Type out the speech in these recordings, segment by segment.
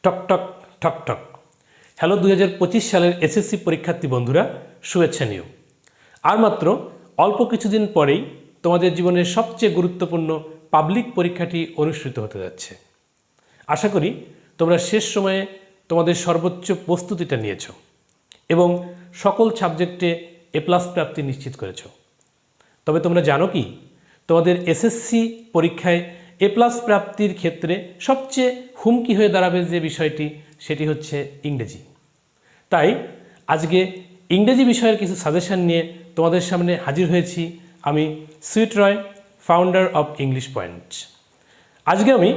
টক টক ঠক ঠক। হ্যালো 2025 সালের এসএসসি পরীক্ষার্থী বন্ধুরা, শুভেচ্ছা নিও। আর মাত্র অল্প কিছুদিন পরেই তোমাদের জীবনের সবচেয়ে গুরুত্বপূর্ণ পাবলিক পরীক্ষাটি অনুষ্ঠিত হতে যাচ্ছে। আশা করি তোমরা শেষ সময়ে তোমাদের সর্বোচ্চ প্রস্তুতিটা নিয়েছো এবং সকল সাবজেক্টে এ+ প্রাপ্তি নিশ্চিত করেছো। তবে তোমরা জানো কি, তোমাদের এসএসসি পরীক্ষায় এ+ প্রাপ্তির ক্ষেত্রে সবচেয়ে হুমকি হয়ে দাঁড়াবে যে বিষয়টি, সেটি হচ্ছে ইংরেজি। তাই আজকে ইংরেজি বিষয়ের কিছু সাজেশন নিয়ে তোমাদের সামনে হাজির হয়েছি আমি, sweet Roy, founder of English point. আজকে আমি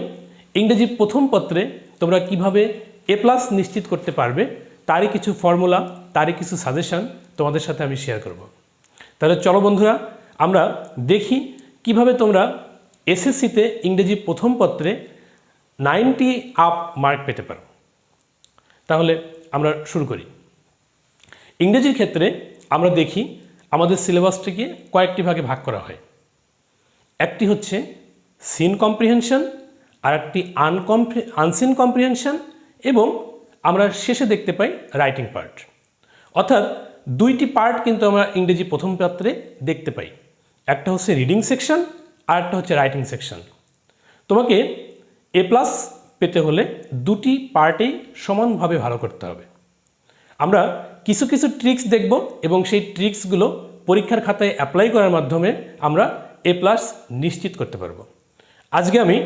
ইংরেজি প্রথম পত্রে তোমরা কিভাবে এ+ নিশ্চিত করতে পারবে তারই কিছু ফর্মুলা, তারই কিছু সাজেশন তোমাদের সাথে আমি শেয়ার করব। তাহলে চলো বন্ধুরা, আমরা দেখি কিভাবে তোমরা এসএসসিতে ইংরেজি প্রথম পত্রে 90 আপ মার্ক পেতে পারো। তাহলে আমরা শুরু করি। ইংরেজির ক্ষেত্রে আমরা দেখি আমাদের সিলেবাসটিকে কয়েকটি ভাগে ভাগ করা হয়। একটি হচ্ছে সিন কম্প্রিহেনশন, আর একটি আনসিন কম্প্রিহেনশন, এবং আমরা শেষে দেখতে পাই রাইটিং পার্ট। অর্থাৎ দুইটি পার্ট কিন্তু আমরা ইংরেজি প্রথম পত্রে দেখতে পাই। একটা হচ্ছে রিডিং সেকশন আর একটা হচ্ছে রাইটিং সেকশন। তোমাকে এ+ পেতে হলে দুটি পার্টেই সমানভাবে ভালো করতে হবে। আমরা কিছু কিছু ট্রিক্স দেখব এবং সেই ট্রিক্সগুলো পরীক্ষার খাতায় অ্যাপ্লাই করার মাধ্যমে আমরা এ+ নিশ্চিত করতে পারবো। আজকে আমি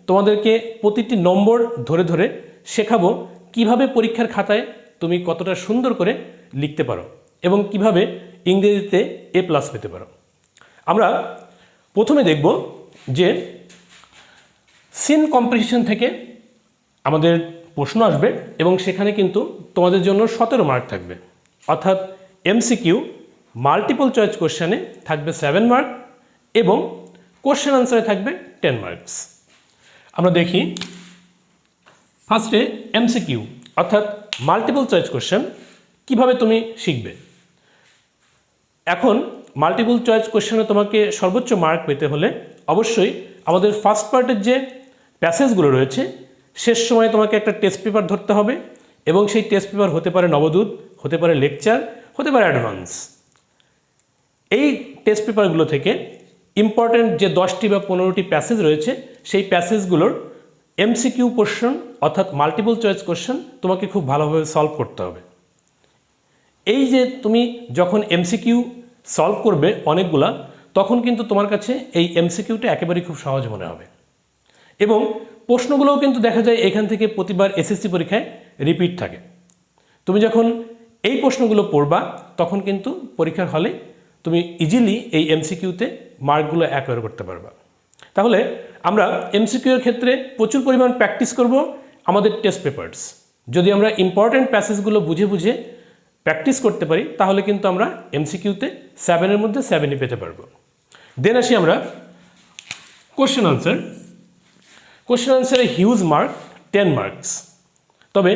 তোমাদেরকে প্রতিটি নম্বর ধরে ধরে শেখাবো কিভাবে পরীক্ষার খাতায় তুমি কতটা সুন্দর করে লিখতে পারো এবং কিভাবে ইংরেজিতে এ+ পেতে পারো। আমরা প্রথমে দেখব যে সিন কম্প্রিহেনশন থেকে আমাদের প্রশ্ন আসবে এবং সেখানে কিন্তু তোমাদের জন্য 17 মার্ক থাকবে। অর্থাৎ এমসিকিউ মাল্টিপল চয়েস কোশ্চেনে থাকবে 7 মার্ক এবং কোশ্চেন আনসারে থাকবে 10 মার্কস। আমরা দেখি ফার্স্টে এমসিকিউ অর্থাৎ মাল্টিপল চয়েস কোশ্চেন কিভাবে তুমি শিখবে। এখন মাল্টিপল চয়েস কোশ্চেনে তোমাকে সর্বোচ্চ মার্ক পেতে হলে অবশ্যই আমাদের ফার্স্ট পার্টের যে প্যাসেজগুলো রয়েছে শেষ সময়ে তোমাকে একটা টেস্ট পেপার ধরতে হবে এবং সেই টেস্ট পেপার হতে পারে নবদূত, হতে পারে লেকচার, হতে পারে অ্যাডভান্স। এই টেস্ট পেপারগুলো থেকে ইম্পর্ট্যান্ট যে 10টি বা 15টি প্যাসেজ রয়েছে সেই প্যাসেজগুলোর এমসিকিউ পোর্শন অর্থাৎ মাল্টিপল চয়েস কোশ্চেন তোমাকে খুব ভালোভাবে সলভ করতে হবে। এই যে তুমি যখন এমসিকিউ সলভ করবে অনেকগুলা, তখন কিন্তু তোমার কাছে এই এমসিকিউটা একেবারেই খুব সহজ মনে হবে এবং প্রশ্নগুলোও কিন্তু দেখা যায় এখান থেকে প্রতিবার এসএসসি পরীক্ষায় রিপিট থাকে। তুমি যখন এই প্রশ্নগুলো পড়বা তখন কিন্তু পরীক্ষার হলে তুমি ইজিলি এই এমসিকিউতে মার্কগুলো অ্যাকোয়ার করতে পারবা। তাহলে আমরা এমসিকিউর ক্ষেত্রে প্রচুর পরিমাণ প্র্যাকটিস করব আমাদের টেস্ট পেপারস। যদি আমরা ইম্পর্ট্যান্ট প্যাসেজগুলো বুঝে বুঝে প্র্যাকটিস করতে পারি তাহলে কিন্তু আমরা এমসিকিউতে 7-এর মধ্যে 7ই পেতে পারবো। দেন আসি আমরা কোশ্চেন আনসার। কোশ্চেন আনসারে হিউজ মার্ক 10 মার্কস। তবে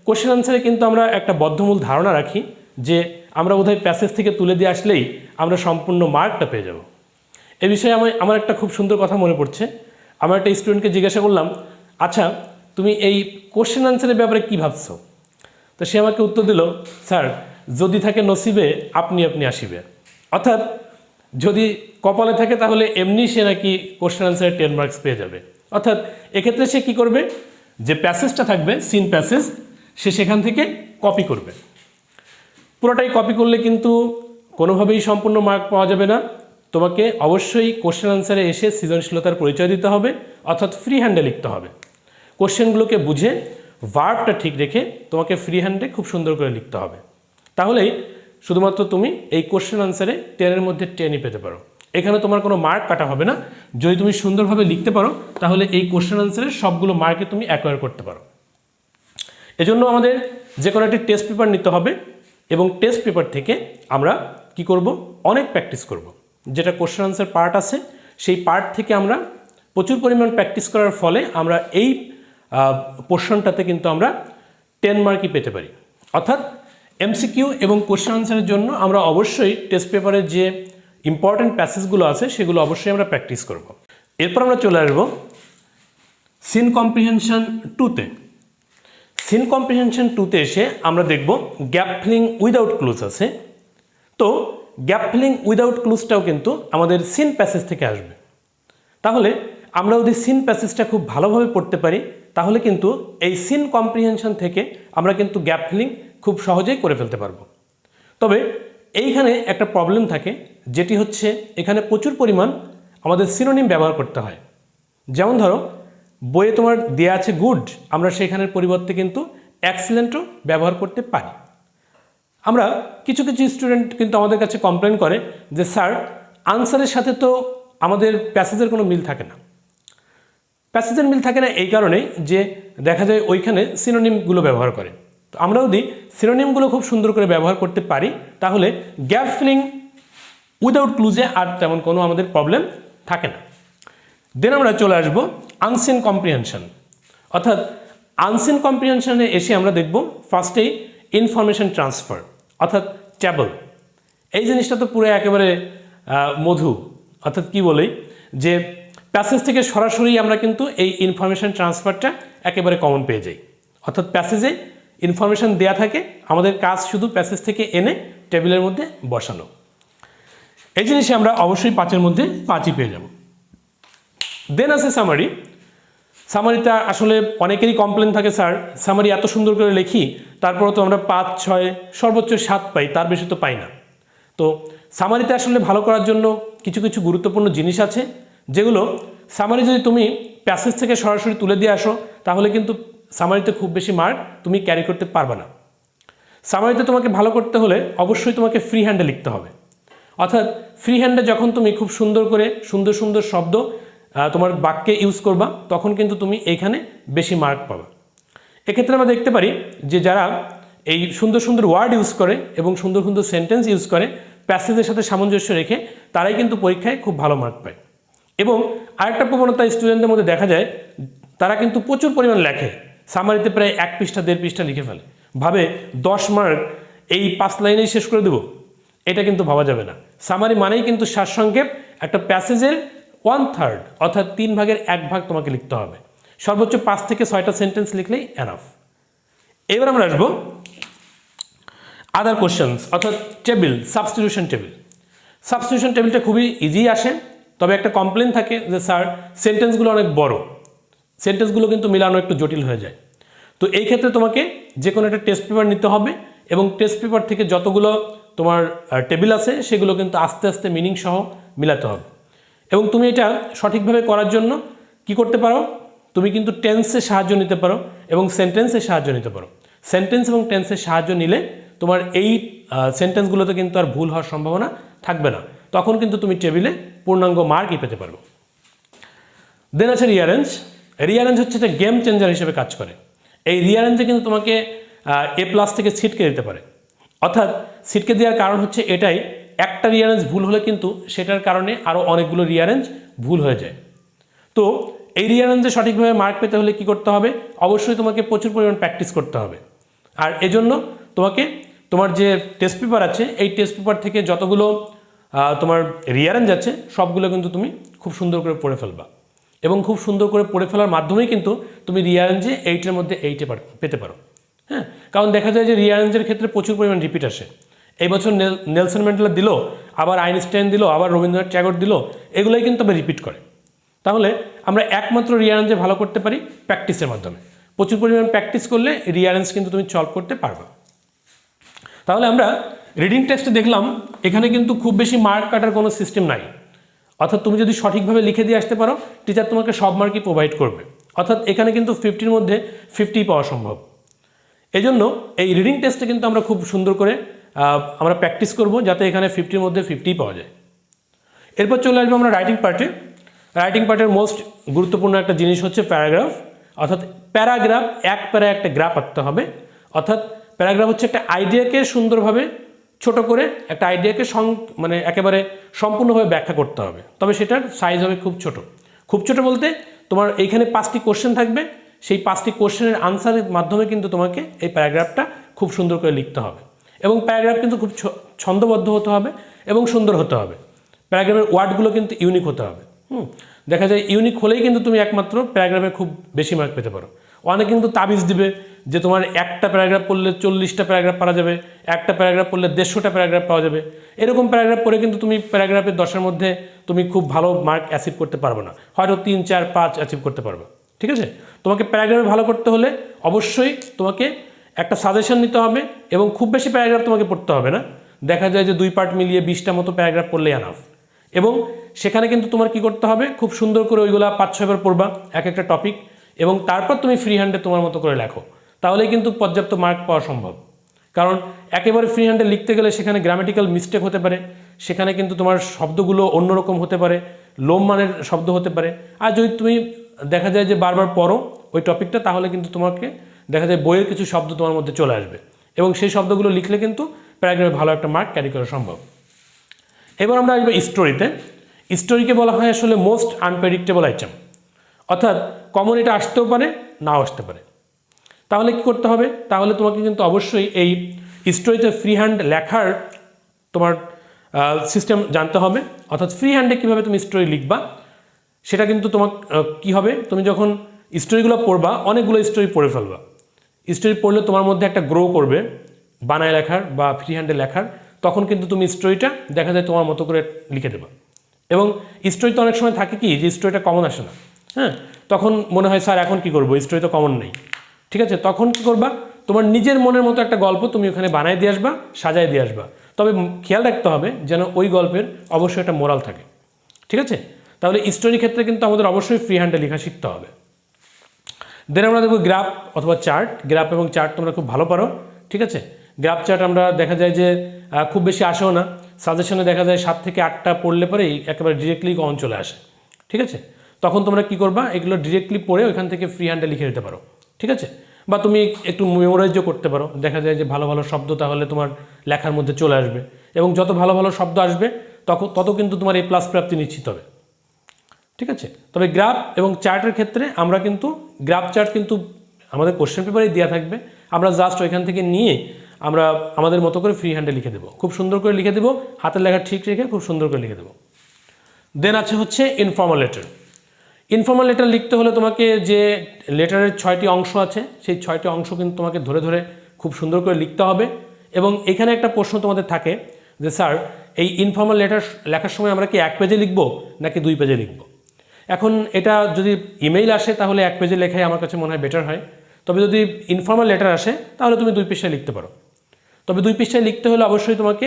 কোশ্চেন আনসারে কিন্তু আমরা একটা বদ্ধমূল ধারণা রাখি যে আমরা বোধহয় প্যাসেজ থেকে তুলে দিয়ে আসলেই আমরা সম্পূর্ণ মার্কটা পেয়ে যাব। এ বিষয়ে আমার একটা খুব সুন্দর কথা মনে পড়ছে। আমার একটা স্টুডেন্টকে জিজ্ঞাসা করলাম, আচ্ছা তুমি এই কোশ্চেন আনসারের ব্যাপারে কী ভাবছো? তো সে আমাকে উত্তর দিল, স্যার যদি থাকে নসিবে আপনি আসিবে। অর্থাৎ যদি কপালে থাকে তাহলে এমনি সে নাকি কোশ্চেন আনসারে 10 মার্কস পেয়ে যাবে। অর্থাৎ এক্ষেত্রে সে কী করবে, যে প্যাসেজটা থাকবে সিন প্যাসেজ, সে সেখান থেকে কপি করবে। পুরোটাই কপি করলে কিন্তু কোনোভাবেই সম্পূর্ণ মার্ক পাওয়া যাবে না। তোমাকে অবশ্যই কোশ্চেন আনসারে এসে সৃজনশীলতার পরিচয় দিতে হবে, অর্থাৎ ফ্রি হ্যান্ডে লিখতে হবে। কোশ্চেনগুলোকে বুঝে ভার্বটা ঠিক রেখে তোমাকে ফ্রি হ্যান্ডে খুব সুন্দর করে লিখতে হবে। তাহলেই শুধুমাত্র তুমি এই কোশ্চেন আনসারে 10-এর মধ্যে 10ই পেতে পারো। এখানে তোমার কোনো মার্ক কাটা হবে না। যদি তুমি সুন্দরভাবে লিখতে পারো তাহলে এই কোশ্চেন আনসারের সবগুলো মার্কে তুমি অ্যাকোয়ার করতে পারো। এজন্য আমাদের যে কোনো একটি টেস্ট পেপার নিতে হবে এবং টেস্ট পেপার থেকে আমরা কি করব, অনেক প্র্যাকটিস করব। যেটা কোশ্চেন আনসার পার্ট আছে সেই পার্ট থেকে আমরা প্রচুর পরিমাণ প্র্যাকটিস করার ফলে আমরা এই পোর্শনটাতে কিন্তু আমরা 10 মার্কই পেতে পারি। অর্থাৎ এমসিকিউ এবং কোশ্চেন আনসারের জন্য আমরা অবশ্যই টেস্ট পেপারের যে ইম্পর্ট্যান্ট প্যাসেজগুলো আছে সেগুলো অবশ্যই আমরা প্র্যাকটিস করব। এরপর আমরা চলে আসব সিন কম্প্রিহেনশন 2-তে। সিন কম্প্রিহেনশন 2তে এসে আমরা দেখব গ্যাপ ফিলিং উইদাউট ক্লুজ আছে। তো গ্যাপ ফিলিং উইদাউট ক্লুজটাও কিন্তু আমাদের সিন প্যাসেজ থেকে আসবে। তাহলে আমরা যদি সিন প্যাসেজটা খুব ভালোভাবে পড়তে পারি তাহলে কিন্তু এই সিন কম্প্রিহেনশন থেকে আমরা কিন্তু গ্যাপ ফিলিং খুব সহজেই করে ফেলতে পারবো। তবে এইখানে একটা প্রবলেম থাকে, যেটি হচ্ছে এখানে প্রচুর পরিমাণ আমাদের সিনোনিম ব্যবহার করতে হয়। যেমন ধরো বইয়ে তোমার দেয়া আছে গুড, আমরা সেখানের পরিবর্তে কিন্তু এক্সেলেন্টও ব্যবহার করতে পারি। আমরা কিছু কিছু স্টুডেন্ট কিন্তু আমাদের কাছে কমপ্লেন করে যে স্যার আনসারের সাথে তো আমাদের প্যাসেজের কোনো মিল থাকে না। প্যাসেজের মিল থাকে না এই কারণেই যে দেখা যায় ওইখানে সিনোনিমগুলো ব্যবহার করে। তো আমরা যদি সিনোনিমগুলো খুব সুন্দর করে ব্যবহার করতে পারি তাহলে গ্যাপ ফিলিং উইদাউট ক্লুজে আর তেমন কোনো আমাদের প্রবলেম থাকে না। দেন আমরা চলে আসবো আনসিন কম্প্রিহেনশন। অর্থাৎ আনসিন কম্প্রিহেনশনে এসে আমরা দেখব ফার্স্টেই ইনফরমেশন ট্রান্সফার অর্থাৎ ট্যাবল। এই জিনিসটা তো পুরো একেবারে মধু। অর্থাৎ কি বলি যে প্যাসেজ থেকে সরাসরি আমরা কিন্তু এই ইনফরমেশন ট্রান্সফারটা একেবারে কমন পেয়ে যাই। অর্থাৎ প্যাসেজে ইনফরমেশন দেয়া থাকে, আমাদের কাজ শুধু প্যাসেজ থেকে এনে টেবিলের মধ্যে বসানো। এই জিনিসে আমরা অবশ্যই 5-এর মধ্যে 5ই পেয়ে যাব। দেন আছে সামারি। সামারিটা আসলে অনেকেরই কমপ্লেন থাকে স্যার সামারি এত সুন্দর করে লিখি তারপরও তো আমরা 5, 6 সর্বোচ্চ 7 পাই, তার বেশি তো পাই না। তো সামারিতে আসলে ভালো করার জন্য কিছু কিছু গুরুত্বপূর্ণ জিনিস আছে যেগুলো সামারি যদি তুমি প্যাসেজ থেকে সরাসরি তুলে দিয়ে আসো তাহলে কিন্তু সামারিতে খুব বেশি মার্ক তুমি ক্যারি করতে পারবে না। সামারিতে তোমাকে ভালো করতে হলে অবশ্যই তোমাকে ফ্রি হ্যান্ডে লিখতে হবে। অর্থাৎ ফ্রি হ্যান্ডে যখন তুমি খুব সুন্দর করে সুন্দর সুন্দর শব্দ তোমার বাক্যে ইউজ করবা তখন কিন্তু তুমি এইখানে বেশি মার্ক পাবা। এক্ষেত্রে আমরা দেখতে পারি যে যারা এই সুন্দর সুন্দর ওয়ার্ড ইউজ করে এবং সুন্দর সুন্দর সেন্টেন্স ইউজ করে প্যাসেজের সাথে সামঞ্জস্য রেখে তারাই কিন্তু পরীক্ষায় খুব ভালো মার্ক পায়। এবং আরেকটা প্রবণতা স্টুডেন্টদের মধ্যে দেখা যায়, তারা কিন্তু প্রচুর পরিমাণ লেখে, সামারিতে প্রায় 1 পৃষ্ঠা 1.5 পৃষ্ঠা লিখে ফেলে, ভাবে 10 মার্ক এই 5 লাইনেই শেষ করে দেবো। এটা কিন্তু ভাবা যাবে না। সামারি মানেই কিন্তু সারসংক্ষেপ। একটা প্যাসেজের 1/3 অর্থাৎ 3/1 ভাগ তোমাকে লিখতে হবে। সর্বোচ্চ 5 থেকে 6টা সেন্টেন্স লিখলেই এনাফ। এবার আমরা আসবো আদার কোশ্চেন্স অর্থাৎ টেবিল, সাবস্টিটিউশন টেবিল। সাবস্টিটিউশন টেবিলটা খুবই ইজি আসে, তবে একটা কমপ্লেন থাকে যে স্যার সেন্টেন্সগুলো অনেক বড়, সেন্টেন্সগুলো কিন্তু মিলানো একটু জটিল হয়ে যায়। তো এই ক্ষেত্রে তোমাকে যে কোনো একটা টেস্ট পেপার নিতে হবে এবং টেস্ট পেপার থেকে যতগুলো তোমার টেবিল আছে সেগুলো কিন্তু আস্তে আস্তে মিনিং সহ মিলাতে হবে। এবং তুমি এটা সঠিকভাবে করার জন্য কি করতে পারো, তুমি কিন্তু টেন্সের সাহায্য নিতে পারো এবং সেন্টেন্সের সাহায্য নিতে পারো। সেন্টেন্স এবং টেন্সের সাহায্য নিলে তোমার এই সেন্টেন্সগুলোতে কিন্তু আর ভুল হওয়ার সম্ভাবনা থাকবে না, তখন কিন্তু তুমি টেবিলে পূর্ণাঙ্গ মার্কই পেতে পারবে। দেন আছে রিয়ারেঞ্জ। রিয়ারেঞ্জ হচ্ছে একটা গেম চেঞ্জার হিসেবে কাজ করে। এই রিয়ারেঞ্জে কিন্তু তোমাকে A+ থেকে ছিটকে দিতে পারে। অর্থাৎ ছিটকে দেওয়ার কারণ হচ্ছে এটাই, একটা রিয়ারেঞ্জ ভুল হলে কিন্তু সেটার কারণে আরও অনেকগুলো রিয়ারেঞ্জ ভুল হয়ে যায়। তো এই রিয়ারেঞ্জে সঠিকভাবে মার্ক পেতে হলে কি করতে হবে, অবশ্যই তোমাকে প্রচুর পরিমাণ প্র্যাকটিস করতে হবে। আর এজন্য তোমাকে তোমার যে টেস্ট পেপার আছে এই টেস্ট পেপার থেকে যতগুলো তোমার রিয়ারেঞ্জ আছে সবগুলো কিন্তু তুমি খুব সুন্দর করে পড়ে ফেলবা এবং খুব সুন্দর করে পড়ে ফেলার মাধ্যমেই কিন্তু তুমি রিয়ারেঞ্জে 8-এর মধ্যে 8 পেতে পারো। হ্যাঁ, কারণ দেখা যায় যে রিয়ারেঞ্জের ক্ষেত্রে প্রচুর পরিমাণ রিপিট আসে। এই বছর নেলসন ম্যান্ডেলা দিল, আবার আইনস্টাইন দিল, আবার রবীন্দ্রনাথ ট্যাগর দিল, এগুলোই কিন্তু আবার রিপিট করে। তাহলে আমরা একমাত্র রিয়ারেঞ্জে ভালো করতে পারি প্র্যাকটিসের মাধ্যমে। প্রচুর পরিমাণ প্র্যাকটিস করলে রিয়ারেঞ্জ কিন্তু তুমি সলভ করতে পারবে। তাহলে আমরা রিডিং টেস্টে দেখলাম এখানে কিন্তু খুব বেশি মার্ক কাটার কোনো সিস্টেম নাই। অর্থাৎ তুমি যদি সঠিকভাবে লিখে দিয়ে আসতে পারো টিচার তোমাকে সব মার্কই প্রোভাইড করবে। অর্থাৎ এখানে কিন্তু 50-র মধ্যে 50 পাওয়া সম্ভব। এজন্য এই রিডিং টেস্টে কিন্তু আমরা খুব সুন্দর করে আমরা প্র্যাকটিস করব যাতে এখানে 50-র মধ্যে 50 পাওয়া যায়। এরপর চলে আসবো আমরা রাইটিং পার্টে। রাইটিং পার্টের মোস্ট গুরুত্বপূর্ণ একটা জিনিস হচ্ছে প্যারাগ্রাফ। অর্থাৎ প্যারাগ্রাফ, এক প্যারা একটা গ্রাফ আঁকতে হবে। অর্থাৎ প্যারাগ্রাফ হচ্ছে একটা আইডিয়াকে সুন্দরভাবে ছোট করে একটা আইডিয়াকে মানে একেবারে সম্পূর্ণভাবে ব্যাখ্যা করতে হবে, তবে সেটার সাইজ হবে খুব ছোট। খুব ছোট বলতে তোমার এইখানে 5টি কোশ্চেন থাকবে, সেই 5টি কোশ্চেনের আনসারের মাধ্যমে কিন্তু তোমাকে এই প্যারাগ্রাফটা খুব সুন্দর করে লিখতে হবে। এবং প্যারাগ্রাফ কিন্তু খুব ছন্দবদ্ধ হতে হবে এবং সুন্দর হতে হবে। প্যারাগ্রাফের ওয়ার্ডগুলো কিন্তু ইউনিক হতে হবে। দেখা যায় ইউনিক হলেই কিন্তু তুমি একমাত্র প্যারাগ্রাফে খুব বেশি মার্ক পেতে পারো। অনেকে কিন্তু তাবিজ দিবে যে তোমার একটা প্যারাগ্রাফ পড়লে 40টা প্যারাগ্রাফ পারা যাবে, একটা প্যারাগ্রাফ পড়লে 150টা প্যারাগ্রাফ পাওয়া যাবে। এরকম প্যারাগ্রাফ পড়ে কিন্তু তুমি প্যারাগ্রাফের 10-এর মধ্যে তুমি খুব ভালো মার্ক অ্যাচিভ করতে পারবে না, হয়তো 3, 4, 5 অ্যাচিভ করতে পারবে। ঠিক আছে, তোমাকে প্যারাগ্রাফে ভালো করতে হলে অবশ্যই তোমাকে একটা সাজেশন নিতে হবে এবং খুব বেশি প্যারাগ্রাফ তোমাকে পড়তে হবে না। দেখা যায় যে 2 পার্ট মিলিয়ে 20টা মতো প্যারাগ্রাফ পড়লেই এনাফ। এবং সেখানে কিন্তু তোমার কি করতে হবে, খুব সুন্দর করে ওইগুলা 5-6 বার পড়বা এক একটা টপিক, এবং তারপর তুমি ফ্রি হ্যান্ডে তোমার মতো করে লেখো, তাহলেই কিন্তু পর্যাপ্ত মার্ক পাওয়া সম্ভব। কারণ একেবারে ফ্রি হ্যান্ডে লিখতে গেলে সেখানে গ্রামেটিক্যাল মিস্টেক হতে পারে, সেখানে কিন্তু তোমার শব্দগুলো অন্যরকম হতে পারে, লোম মানের শব্দ হতে পারে। আর যদি তুমি দেখা যায় যে বারবার পড়ো ওই টপিকটা, তাহলে কিন্তু তোমাকে দেখা যায় বইয়ের কিছু শব্দ তোমার মধ্যে চলে আসবে, এবং সেই শব্দগুলো লিখলে কিন্তু প্যারাগ্রাফে ভালো একটা মার্ক ক্যারি করা সম্ভব। এবার আমরা আসবো স্টোরিতে। স্টোরিকে বলা হয় আসলে মোস্ট আনপ্রেডিক্টেবল আইটেম, অর্থাৎ কমন এটা আসতেও পারে, নাও আসতে পারে। তাহলে কি করতে হবে, তাহলে তোমাকে কিন্তু অবশ্যই এই স্টোরিতে ফ্রি হ্যান্ড লেখার তোমার সিস্টেম জানতে হবে, অর্থাৎ ফ্রি হ্যান্ডে কীভাবে তুমি স্টোরি লিখবা সেটা কিন্তু তোমার কী হবে, তুমি যখন স্টোরিগুলো পড়বা অনেকগুলো স্টোরি পড়ে ফেলবা। স্টোরি পড়লে তোমার মধ্যে একটা গ্রো করবে বানায় লেখার বা ফ্রি হ্যান্ডে লেখার, তখন কিন্তু তুমি স্টোরিটা দেখা যায় তোমার মতো করে লিখে দেবা। এবং স্টোরি তো অনেক সময় থাকে কি যে স্টোরিটা কমন আসে না, হ্যাঁ, তখন মনে হয় স্যার এখন কি করবো, স্টোরি তো কমন নেই। ঠিক আছে, তখন কি করবা, তোমার নিজের মনের মতো একটা গল্প তুমি ওখানে বানায় দিয়ে আসবা, সাজায় দিয়ে আসবা। তবে খেয়াল রাখতে হবে যেন ওই গল্পের অবশ্যই একটা মোরাল থাকে। ঠিক আছে, তাহলে স্টোরির ক্ষেত্রে কিন্তু আমাদের অবশ্যই ফ্রি হ্যান্ডে লেখা শিখতে হবে। দেন আমরা দেখবো গ্রাফ অথবা চার্ট। গ্রাফ এবং চার্ট তোমরা খুব ভালো পারো। ঠিক আছে, গ্রাফ চার্ট আমরা দেখা যায় যে খুব বেশি আসেও না, সাজেশনে দেখা যায় 7 থেকে 8টা পড়লে পরেই একেবারে ডিরেক্টলি কমন চলে আসে। ঠিক আছে, তখন তোমরা কি করবা, এগুলো ডিরেক্টলি পড়ে ওইখান থেকে ফ্রি হ্যান্ডে লিখে দিতে পারো। ঠিক আছে, বা তুমি একটু মেমোরাইজও করতে পারো, দেখা যায় যে ভালো ভালো শব্দ তাহলে তোমার লেখার মধ্যে চলে আসবে, এবং যত ভালো ভালো শব্দ আসবে তত কিন্তু তোমার এই প্লাস প্রাপ্তি নিশ্চিত হবে। ঠিক আছে, তবে গ্রাফ এবং চার্টের ক্ষেত্রে আমরা কিন্তু গ্রাফ চার্ট কিন্তু আমাদের কোশ্চেন পেপারেই দেওয়া থাকবে, আমরা জাস্ট ওইখান থেকে নিয়ে আমরা আমাদের মতো করে ফ্রি হ্যান্ডে লিখে দেবো, খুব সুন্দর করে লিখে দেবো, হাতের লেখা ঠিক রেখে খুব সুন্দর করে লিখে দেবো। দেন আছে হচ্ছে ইনফর্মাল লেটার। ইনফর্মাল লেটার লিখতে হলে তোমাকে যে লেটারের 6টি অংশ আছে, সেই 6টি অংশ কিন্তু তোমাকে ধরে ধরে খুব সুন্দর করে লিখতে হবে। এবং এখানে একটা প্রশ্ন তোমাদের থাকে যে স্যার এই ইনফর্মাল লেটার লেখার সময় আমরা কি 1 পেজে লিখবো নাকি 2 পেজে লিখবো? এখন এটা যদি ইমেইল আসে তাহলে 1 পেজে লেখাই আমার কাছে মনে হয় বেটার হয়। তবে যদি ইনফর্মাল লেটার আসে তাহলে তুমি 2 পৃষ্ঠায় লিখতে পারো। তবে 2 পৃষ্ঠায় লিখতে হলে অবশ্যই তোমাকে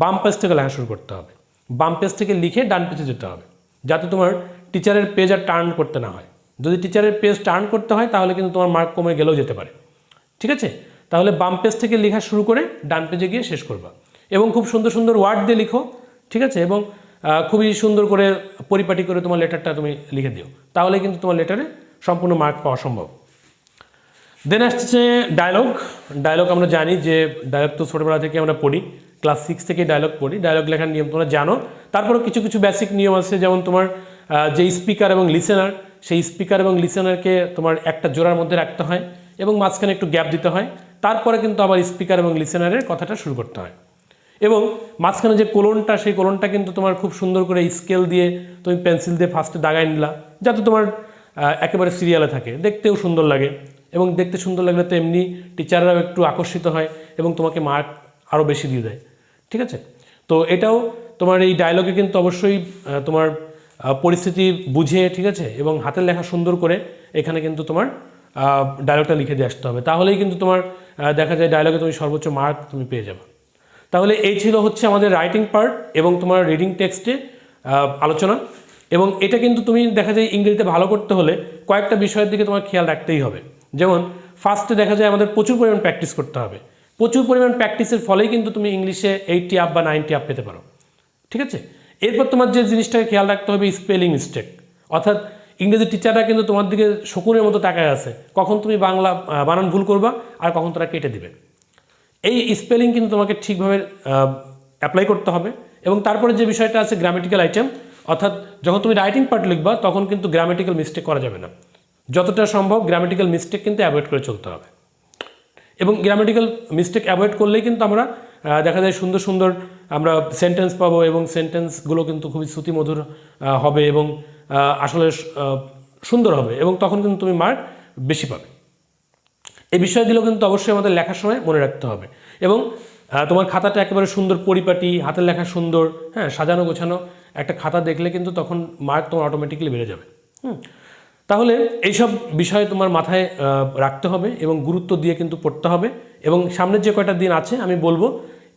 বাম পেজ থেকে লেখা শুরু করতে হবে, বাম পেজ থেকে লিখে ডান পেজে যেতে হবে, যাতে তোমার টিচারের পেজ আর টার্ন করতে না হয়। যদি টিচারের পেজ টার্ন করতে হয় তাহলে কিন্তু তোমার মার্ক কমে গেলেও যেতে পারে। ঠিক আছে, তাহলে বাম পেজ থেকে লেখা শুরু করে ডান পেজে গিয়ে শেষ করবা, এবং খুব সুন্দর সুন্দর ওয়ার্ড দিয়ে লিখো। ঠিক আছে, এবং খুবই সুন্দর করে পরিপাটি করে তোমার লেটারটা তুমি লিখে দিও, তাহলে কিন্তু তোমার লেটারে সম্পূর্ণ মার্ক পাওয়া সম্ভব। দেন আসছে ডায়লগ। ডায়লগ আমরা জানি যে ডায়লগ তো ছোটোবেলা থেকে আমরা পড়ি, ক্লাস 6 থেকে ডায়লগ পড়ি। ডায়লগ লেখার নিয়ম তোমরা জানো, তারপরে কিছু কিছু বেসিক নিয়ম আছে, যেমন তোমার যে স্পিকার এবং লিসেনার, সেই স্পিকার এবং লিসেনারকে তোমার একটা জোড়ার মধ্যে রাখতে হয় এবং মাঝখানে একটু গ্যাপ দিতে হয়, তারপরে কিন্তু আবার স্পিকার এবং লিসেনারের কথাটা শুরু করতে হয়। এবং মাঝখানে যে কোলনটা, সেই কোলনটা কিন্তু তোমার খুব সুন্দর করে স্কেল দিয়ে তুমি পেন্সিল দিয়ে ফার্স্টে দাগায় নিলা, যাতে তোমার একেবারে সিরিয়ালে থাকে, দেখতেও সুন্দর লাগে। এবং দেখতে সুন্দর লাগলে তো এমনি টিচাররাও একটু আকর্ষিত হয় এবং তোমাকে মার্ক আরও বেশি দিয়ে দেয়। ঠিক আছে, তো এটাও তোমার এই ডায়লগে কিন্তু অবশ্যই তোমার পরিস্থিতি বুঝে, ঠিক আছে, এবং হাতের লেখা সুন্দর করে এখানে কিন্তু তোমার ডায়লগটা লিখে দিয়ে আসতে হবে, তাহলেই কিন্তু তোমার দেখা যায় ডায়লগে তুমি সর্বোচ্চ মার্ক তুমি পেয়ে যাবে। তাহলে এই ছিল হচ্ছে আমাদের রাইটিং পার্ট এবং তোমার রিডিং টেক্সটে আলোচনা। এবং এটা কিন্তু তুমি দেখা যায় ইংরেজিতে ভালো করতে হলে কয়েকটা বিষয়ের দিকে তোমার খেয়াল রাখতেই হবে। যেমন ফার্স্টে দেখা যায় আমাদের প্রচুর পরিমাণ প্র্যাকটিস করতে হবে, প্রচুর পরিমাণ প্র্যাকটিসের ফলেই কিন্তু তুমি ইংলিশে 80 আপ বা 90 আপ পেতে পারো। ঠিক আছে, এরপর তোমার যে জিনিসটাকে খেয়াল রাখতে হবে স্পেলিং মিস্টেক, অর্থাৎ ইংরেজি টিচাররা কিন্তু তোমার দিকে শকুনের মতো তাকায় আছে, কখন তুমি বাংলা বানান ভুল করবা আর কখন তারা কেটে দিবে। এই স্পেলিং কিন্তু তোমাকে ঠিকভাবে অ্যাপ্লাই করতে হবে। এবং তারপরে যে বিষয়টা আছে গ্রামেটিক্যাল আইটেম, অর্থাৎ যখন তুমি রাইটিং পার্ট লিখবা তখন কিন্তু গ্রামেটিক্যাল মিস্টেক করা যাবে না, যতটা সম্ভব গ্রামেটিক্যাল মিস্টেক কিন্তু অ্যাভয়েড করে চলতে হবে। এবং গ্রামেটিক্যাল মিস্টেক অ্যাভয়েড করলেই কিন্তু আমরা দেখা যায় সুন্দর সুন্দর আমরা সেন্টেন্স পাবো, এবং সেন্টেন্সগুলো কিন্তু খুবই শ্রুতিমধুর হবে এবং আসলে সুন্দর হবে, এবং তখন কিন্তু তুমি মার্ক বেশি পাবে। এই বিষয়গুলো কিন্তু অবশ্যই আমাদের লেখার সময় মনে রাখতে হবে। এবং তোমার খাতাটা একেবারে সুন্দর পরিপাটি, হাতের লেখা সুন্দর, হ্যাঁ, সাজানো গোছানো একটা খাতা দেখলে কিন্তু তখন মার্ক তোমার অটোমেটিক্যালি বেড়ে যাবে। তাহলে এইসব বিষয় তোমার মাথায় রাখতে হবে এবং গুরুত্ব দিয়ে কিন্তু পড়তে হবে। এবং সামনের যে কয়টা দিন আছে আমি বলবো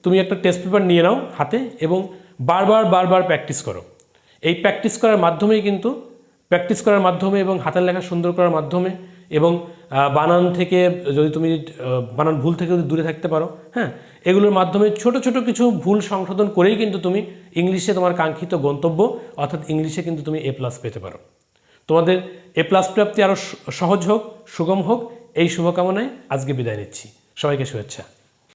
তুমি একটা টেস্ট পেপার নিয়ে নাও হাতে এবং বারবার প্র্যাকটিস করো। এই প্র্যাকটিস করার মাধ্যমে এবং হাতের লেখা সুন্দর করার মাধ্যমে এবং বানান থেকে যদি তুমি বানান ভুল থেকে যদি দূরে থাকতে পারো, হ্যাঁ, এগুলোর মাধ্যমে ছোট ছোট কিছু ভুল সংশোধন করেই কিন্তু তুমি ইংলিশে তোমার কাঙ্ক্ষিত গন্তব্য অর্থাৎ ইংলিশে কিন্তু তুমি A+ পেতে পারো। তোমাদের A+ প্রাপ্তি আরও সহজ হোক, সুগম হোক, এই শুভকামনায় আজকে বিদায় নিচ্ছি। সবাইকে শুভেচ্ছা।